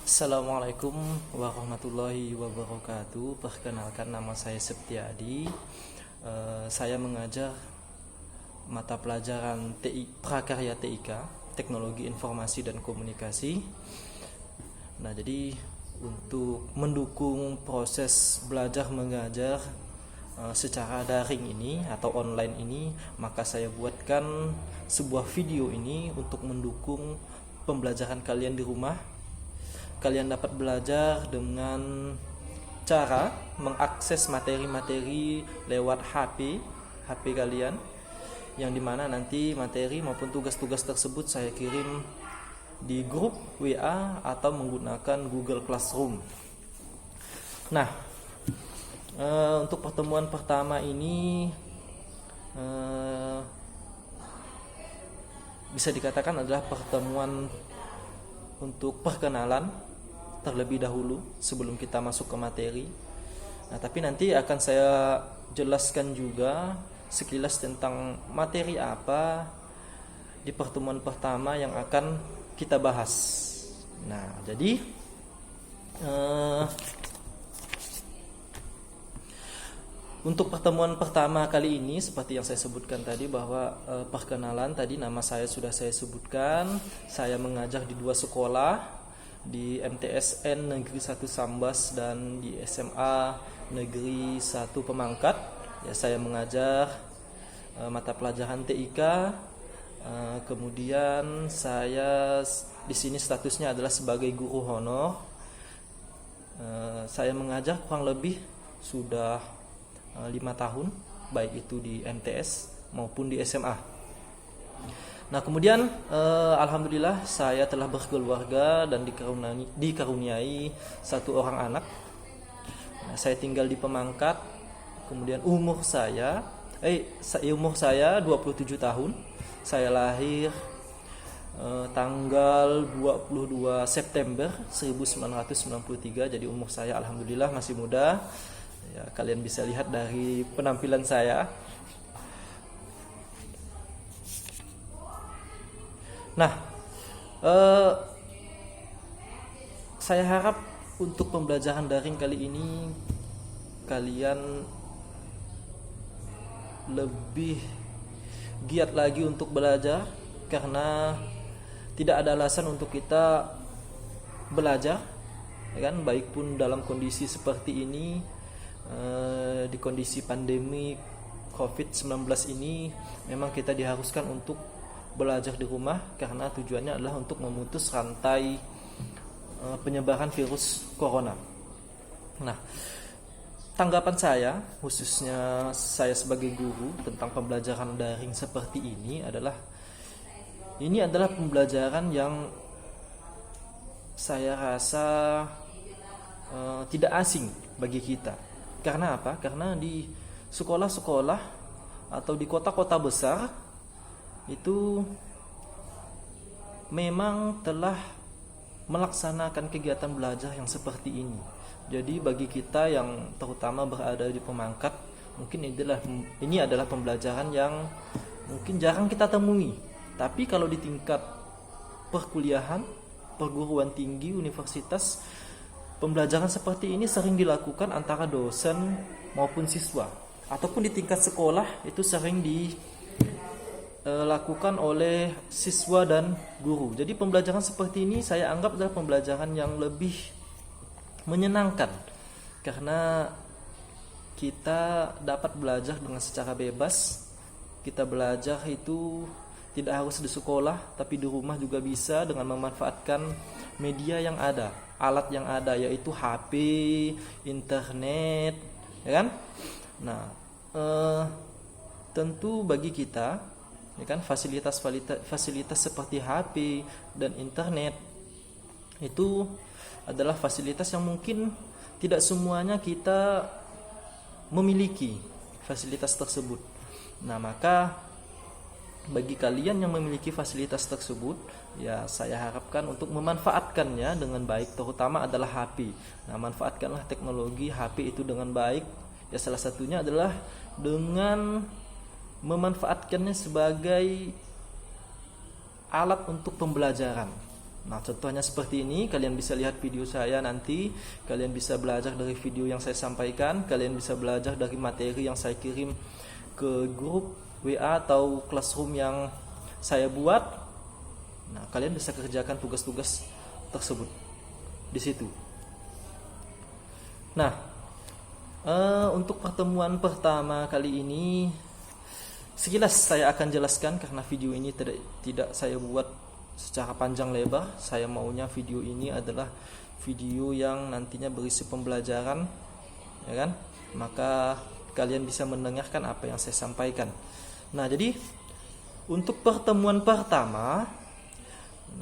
Assalamualaikum warahmatullahi wabarakatuh. Perkenalkan, nama saya Septiadi. Saya mengajar mata pelajaran Prakarya TIK, Teknologi Informasi dan Komunikasi. Nah, jadi untuk mendukung proses belajar mengajar secara daring ini atau online ini, maka saya buatkan sebuah video ini untuk mendukung pembelajaran kalian di rumah. Kalian dapat belajar dengan cara mengakses materi-materi lewat HP kalian, yang dimana nanti materi maupun tugas-tugas tersebut saya kirim di grup WA atau menggunakan Google Classroom. Nah, untuk pertemuan pertama ini bisa dikatakan adalah pertemuan untuk perkenalan terlebih dahulu sebelum kita masuk ke materi. Nah, tapi nanti akan saya jelaskan juga sekilas tentang materi apa di pertemuan pertama yang akan kita bahas. Nah, jadi untuk pertemuan pertama kali ini, seperti yang saya sebutkan tadi bahwa perkenalan tadi, nama saya sudah saya sebutkan. Saya mengajar di dua sekolah, di MTSN Negeri 1 Sambas dan di SMA Negeri 1 Pemangkat. Ya, saya mengajar mata pelajaran TIK. Kemudian saya di sini statusnya adalah sebagai guru honor. Saya mengajar kurang lebih sudah 5 tahun, baik itu di MTS maupun di SMA. Nah, kemudian alhamdulillah saya telah berkeluarga dan dikaruniai satu orang anak. Nah, saya tinggal di Pemangkat. Kemudian umur saya 27 tahun. Saya lahir tanggal 22 September 1993. Jadi umur saya alhamdulillah masih muda. Ya, kalian bisa lihat dari penampilan saya. Nah, saya harap untuk pembelajaran daring kali ini kalian lebih giat lagi untuk belajar, karena tidak ada alasan untuk kita belajar, ya kan? Baik pun dalam kondisi seperti ini, di kondisi pandemi COVID-19 ini, memang kita diharuskan untuk belajar di rumah karena tujuannya adalah untuk memutus rantai penyebaran virus corona. Nah, tanggapan saya, khususnya saya sebagai guru, tentang pembelajaran daring seperti ini adalah pembelajaran yang saya rasa tidak asing bagi kita. Karena apa? Karena di sekolah-sekolah atau di kota-kota besar itu memang telah melaksanakan kegiatan belajar yang seperti ini. Jadi bagi kita yang terutama berada di Pemangkat, mungkin ini adalah pembelajaran yang mungkin jarang kita temui. Tapi kalau di tingkat perkuliahan, perguruan tinggi, universitas, pembelajaran seperti ini sering dilakukan antara dosen maupun siswa, ataupun di tingkat sekolah itu sering dilakukan oleh siswa dan guru. Jadi pembelajaran seperti ini saya anggap adalah pembelajaran yang lebih menyenangkan, karena kita dapat belajar dengan secara bebas. Kita belajar itu tidak harus di sekolah, tapi di rumah juga bisa dengan memanfaatkan media yang ada, alat yang ada, yaitu HP, internet, ya kan? Nah, tentu bagi kita, ya kan, fasilitas seperti HP dan internet itu adalah fasilitas yang mungkin tidak semuanya kita memiliki fasilitas tersebut. Nah, maka bagi kalian yang memiliki fasilitas tersebut, ya saya harapkan untuk memanfaatkannya dengan baik, terutama adalah HP. Nah, manfaatkanlah teknologi HP itu dengan baik. Ya, salah satunya adalah dengan memanfaatkannya sebagai alat untuk pembelajaran. Nah, contohnya seperti ini, kalian bisa lihat video saya nanti, kalian bisa belajar dari video yang saya sampaikan, kalian bisa belajar dari materi yang saya kirim ke grup WA atau classroom yang saya buat. Nah, kalian bisa kerjakan tugas-tugas tersebut di situ. Nah, untuk pertemuan pertama kali ini sekilas saya akan jelaskan karena video ini tidak saya buat secara panjang lebar. Saya maunya video ini adalah video yang nantinya berisi pembelajaran, ya kan? Maka kalian bisa mendengarkan apa yang saya sampaikan. Nah, jadi untuk pertemuan pertama,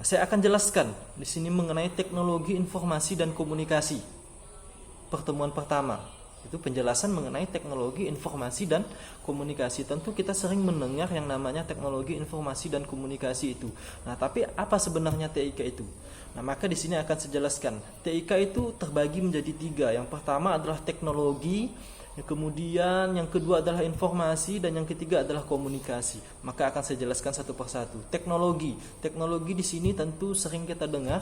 saya akan jelaskan di sini mengenai teknologi informasi dan komunikasi. Pertemuan pertama itu penjelasan mengenai teknologi informasi dan komunikasi. Tentu kita sering mendengar yang namanya teknologi informasi dan komunikasi itu. Nah, tapi apa sebenarnya TIK itu? Nah, maka di sini akan saya jelaskan. TIK itu terbagi menjadi 3. Yang pertama adalah teknologi, kemudian yang kedua adalah informasi, dan yang ketiga adalah komunikasi. Maka akan saya jelaskan satu persatu. Teknologi di sini tentu sering kita dengar.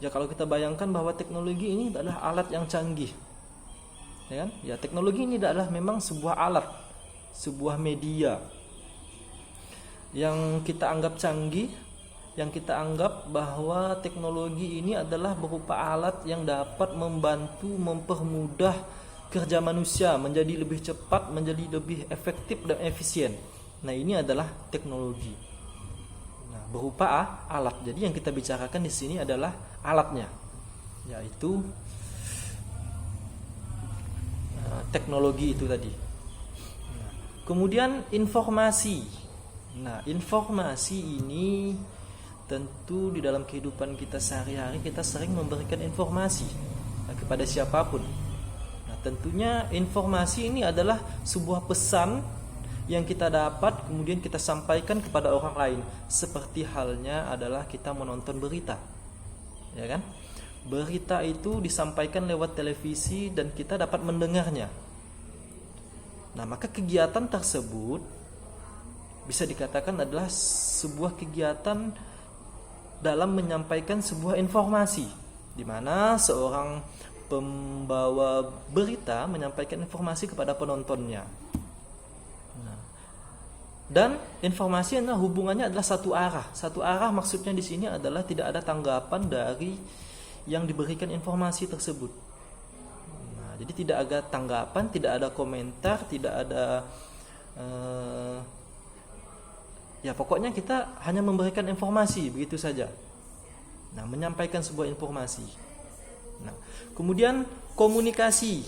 Ya, kalau kita bayangkan bahwa teknologi ini adalah alat yang canggih. Ya kan? Ya, teknologi ini adalah memang sebuah alat, sebuah media yang kita anggap canggih, yang kita anggap bahwa teknologi ini adalah berupa alat yang dapat membantu mempermudah kerja manusia menjadi lebih cepat, menjadi lebih efektif dan efisien. Nah, ini adalah teknologi. Nah, berupa alat. Jadi yang kita bicarakan di sini adalah alatnya, yaitu teknologi itu tadi. Nah, kemudian informasi. Nah, informasi ini tentu di dalam kehidupan kita sehari-hari kita sering memberikan informasi kepada siapapun. Nah, tentunya informasi ini adalah sebuah pesan yang kita dapat kemudian kita sampaikan kepada orang lain. Seperti halnya adalah kita menonton berita, ya kan? Berita itu disampaikan lewat televisi dan kita dapat mendengarnya. Nah, maka kegiatan tersebut bisa dikatakan adalah sebuah kegiatan dalam menyampaikan sebuah informasi, di mana seorang pembawa berita menyampaikan informasi kepada penontonnya. Nah, dan informasi adalah hubungannya adalah satu arah. Satu arah maksudnya di sini adalah tidak ada tanggapan dari yang diberikan informasi tersebut. Nah, jadi tidak ada tanggapan, tidak ada komentar, tidak ada ya pokoknya kita hanya memberikan informasi begitu saja. Nah, menyampaikan sebuah informasi. Nah, kemudian komunikasi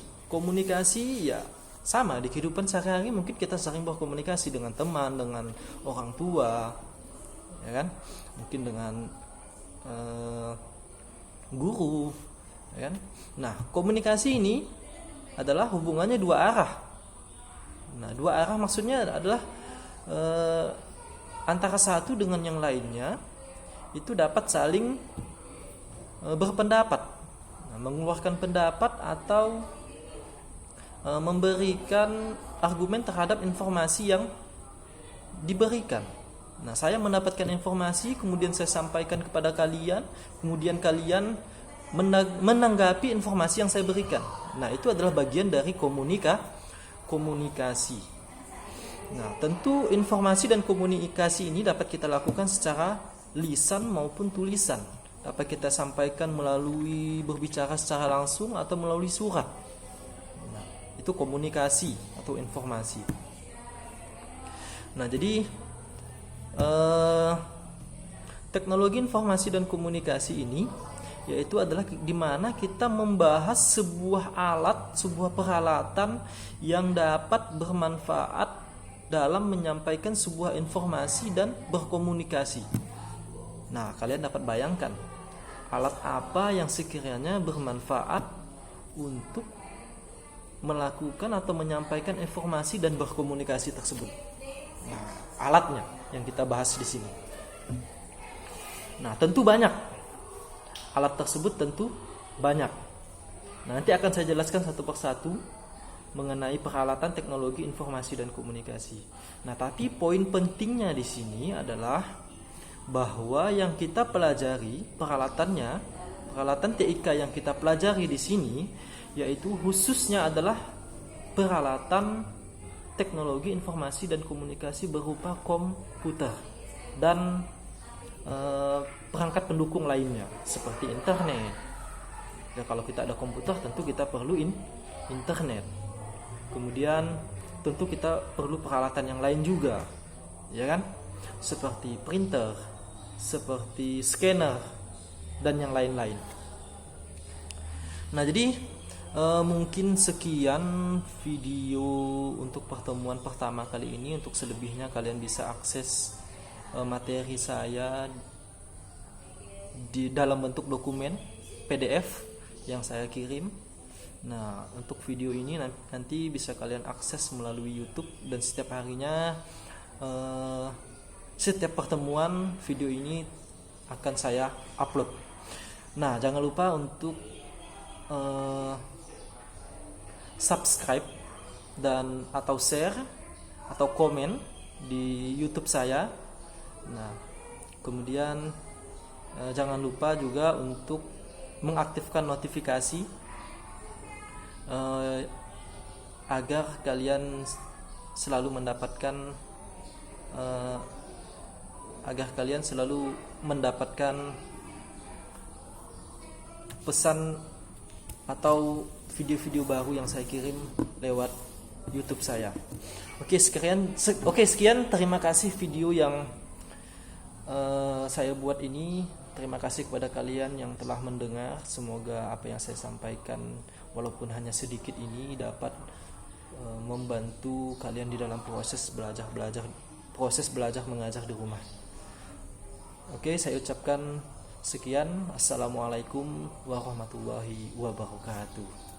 ya sama di kehidupan sehari-hari. Mungkin kita sering berkomunikasi dengan teman, dengan orang tua, ya kan? Mungkin dengan guru, ya kan? Nah, komunikasi ini adalah hubungannya dua arah. Nah, dua arah maksudnya adalah antara satu dengan yang lainnya itu dapat saling berpendapat, mengeluarkan pendapat atau memberikan argumen terhadap informasi yang diberikan. Nah, saya mendapatkan informasi, kemudian saya sampaikan kepada kalian, kemudian kalian menanggapi informasi yang saya berikan. Nah, itu adalah bagian dari komunikasi. Nah, tentu informasi dan komunikasi ini dapat kita lakukan secara lisan maupun tulisan. Dapat kita sampaikan melalui berbicara secara langsung atau melalui surat. Nah, itu komunikasi atau informasi. Nah, jadi teknologi informasi dan komunikasi ini yaitu adalah di mana kita membahas sebuah alat, sebuah peralatan yang dapat bermanfaat dalam menyampaikan sebuah informasi dan berkomunikasi. Nah, kalian dapat bayangkan alat apa yang sekiranya bermanfaat untuk melakukan atau menyampaikan informasi dan berkomunikasi tersebut. Nah, alatnya yang kita bahas di sini. Nah, tentu banyak. Alat tersebut tentu banyak. Nah, nanti akan saya jelaskan satu persatu mengenai peralatan teknologi informasi dan komunikasi. Nah, tapi poin pentingnya di sini adalah bahwa yang kita pelajari peralatan TIK yang kita pelajari di sini yaitu khususnya adalah peralatan teknologi informasi dan komunikasi berupa komputer dan perangkat pendukung lainnya seperti internet. Ya, kalau kita ada komputer tentu kita perlu internet. Kemudian tentu kita perlu peralatan yang lain juga, ya kan? Seperti printer, seperti scanner dan yang lain-lain. Nah, jadi mungkin sekian video untuk pertemuan pertama kali ini. Untuk selebihnya kalian bisa akses materi saya di dalam bentuk dokumen PDF yang saya kirim. Nah, untuk video ini nanti bisa kalian akses melalui YouTube dan setiap harinya setiap pertemuan video ini akan saya upload. Nah, jangan lupa untuk subscribe dan atau share atau komen di YouTube saya. Nah, kemudian jangan lupa juga untuk mengaktifkan notifikasi agar kalian selalu mendapatkan pesan atau video-video baru yang saya kirim lewat YouTube saya. Oke, sekian. Terima kasih video yang saya buat ini. Terima kasih kepada kalian yang telah mendengar. Semoga apa yang saya sampaikan walaupun hanya sedikit ini dapat membantu kalian di dalam proses belajar mengajar di rumah. Oke, saya ucapkan sekian. Assalamualaikum warahmatullahi wabarakatuh.